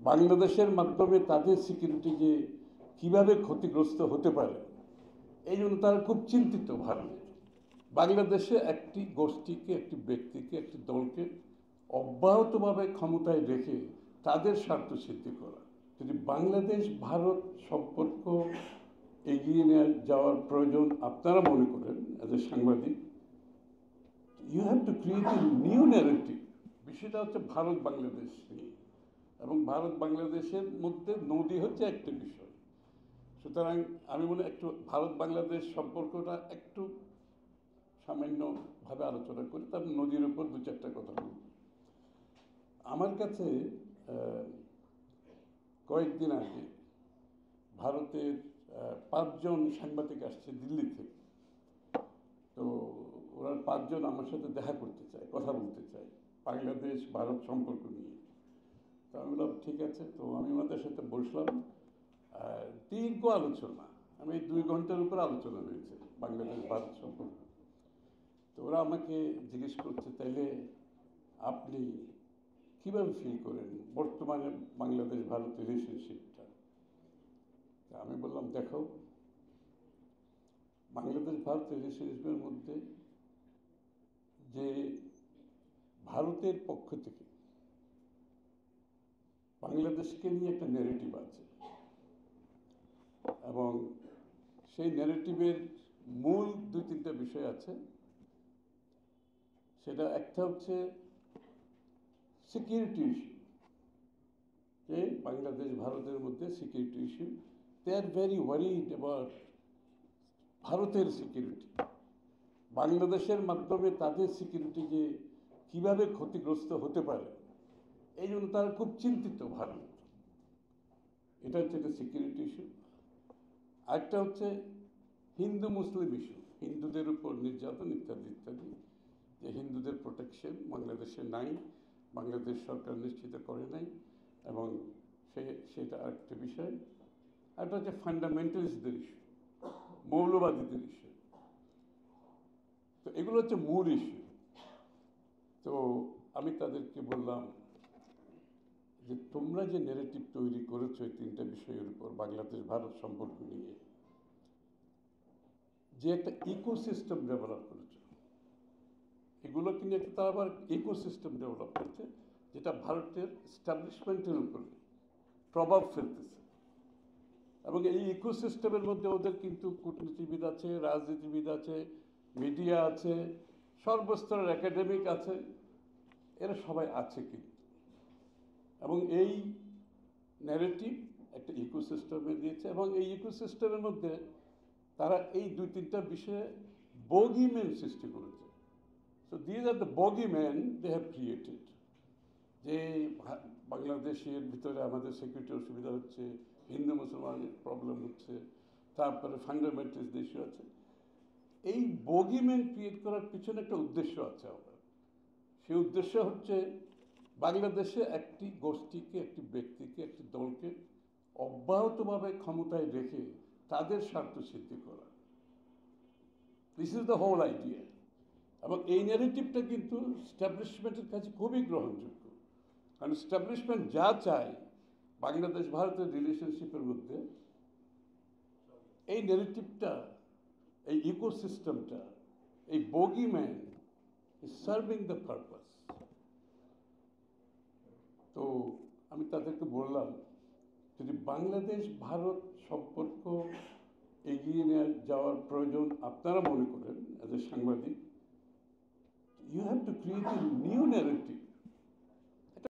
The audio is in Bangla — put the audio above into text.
বাংলাদেশের মাধ্যমে তাদের সিকিউরিটি যে কিভাবে ক্ষতিগ্রস্ত হতে পারে এই জন্য তারা খুব চিন্তিত ভারত। বাংলাদেশে একটি গোষ্ঠীকে, একটি ব্যক্তিকে, একটি দলকে অব্যাহতভাবে ক্ষমতায় রেখে তাদের স্বার্থ সিদ্ধি করা। যদি বাংলাদেশ ভারত সম্পর্ক এগিয়ে নিয়ে যাওয়ার প্রয়োজন আপনারা মনে করেন এজ এ সাংবাদিক, you have to create a new narrative. বিষয়টা হচ্ছে ভারত বাংলাদেশ নিয়ে, এবং ভারত বাংলাদেশের মধ্যে নদী হচ্ছে একটা বিষয়। সুতরাং আমি মনে একটু ভারত বাংলাদেশ সম্পর্কটা একটু সামান্যভাবে আলোচনা করি, তারপর নদীর উপর দু চারটা কথা বলব। আমার কাছে কয়েকদিন আগে ভারতের 5জন সাংবাদিক আসছে দিল্লি থেকে। তো ওরা 5জন আমার সাথে দেখা করতে চায়, কথা বলতে চায় বাংলাদেশ ভারত সম্পর্ক নিয়ে। তো আমি বললাম ঠিক আছে। তো আমি ওনাদের সাথে বসলাম, দীর্ঘ আলোচনা, আমি 2 ঘন্টার উপর আলোচনা হয়েছে বাংলাদেশ ভারত সম্পর্ক। তো ওরা আমাকে জিজ্ঞেস করছে, তাইলে আপনি কীভাবে ফিল করেন বর্তমানে বাংলাদেশ ভারত রিলেশনশিপটা? আমি বললাম, দেখো, বাংলাদেশ ভারত রিলেশনশিপের মধ্যে যে ভারতের পক্ষ থেকে বাংলাদেশকে নিয়ে একটা ন্যারেটিভ আছে, এবং সেই ন্যারেটিভের মূল 2-3টা বিষয় আছে। সেটা একটা হচ্ছে সিকিউরিটি ইস্যু, যে বাংলাদেশ ভারতের মধ্যে security issue, they are very worried about ভারতের সিকিউরিটি। বাংলাদেশের মাধ্যমে তাদের সিকিউরিটি যে কিভাবে ক্ষতিগ্রস্ত হতে পারে এই জন্য তারা খুব চিন্তিত ভারত। এটা হচ্ছে একটা সিকিউরিটি ইস্যু। আরেকটা হচ্ছে হিন্দু মুসলিম ইস্যু, হিন্দুদের উপর নির্যাতন ইত্যাদি ইত্যাদি, যে হিন্দুদের প্রোটেকশন বাংলাদেশে নাই, বাংলাদেশ সরকার নিশ্চিত করে নাই, এবং সেটা আরেকটা বিষয়। একটা হচ্ছে ফান্ডামেন্টালিস্টদের ইস্যু, মৌলবাদীদের ইস্যু। তো এগুলো হচ্ছে মূল ইস্যু। তো আমি তাদেরকে বললাম যে তোমরা যে ন্যারেটিভ তৈরি করেছো এই 3টা বিষয়ের উপর বাংলাদেশ ভারত সম্পর্ক নিয়ে, যে একটা ইকোসিস্টেম ডেভেলপ করেছে, এগুলোকে নিয়ে তারা আবার ইকোসিস্টেম ডেভেলপ করছে যেটা ভারতের এস্টাবলিশমেন্টের উপরে প্রভাব ফেলতেছে। এবং এই ইকোসিস্টেমের মধ্যে ওদের কিন্তু কূটনীতিবিদ আছে, রাজনীতিবিদ আছে, মিডিয়া আছে, সর্বস্তরের একাডেমিক আছে, এরা সবাই আছে কিন্তু। এবং এই ন্যারেটিভ একটা ইকোসিস্টেমে দিয়েছে, এবং এই ইকোসিস্টেমের মধ্যে তারা এই 2-3টা বিষয়ে বগিম্যান সৃষ্টি করেছে। So these are the bogeyman they have created. যে বাংলাদেশের ভিতরে আমাদের সিকিউরিটি অসুবিধা হচ্ছে, হিন্দু মুসলমানের প্রবলেম হচ্ছে, তারপরে ফান্ডামেন্টালিস্ট ইস্যু আছে। এই বগিম্যান ক্রিয়েট করার পিছনে একটা উদ্দেশ্য আছে আমার। সেই উদ্দেশ্য হচ্ছে বাংলাদেশে একটি গোষ্ঠীকে, একটি ব্যক্তিকে, একটি দলকে অব্যাহতভাবে ক্ষমতায় রেখে তাদের স্বার্থ সিদ্ধি করা। This is the whole idea. এবং এই ন্যারেটিভটা কিন্তু স্ট্যাবলিশমেন্টের কাছে খুবই গ্রহণযোগ্য, কারণ স্ট্যাবলিশমেন্ট যা চায় বাংলাদেশ ভারতের রিলেশনশিপের মধ্যে, এই ন্যারেটিভটা, এই ইকোসিস্টেমটা, এই বগিম্যান ইজ সার্ভিং দ্য পারপাস। তো আমি তাদেরকে বললাম, যদি বাংলাদেশ ভারত সম্পর্ক এগিয়ে নিয়ে যাওয়ার প্রয়োজন আপনারা মনে করেন এজ এ সাংবাদিক, you have to create a new narrative.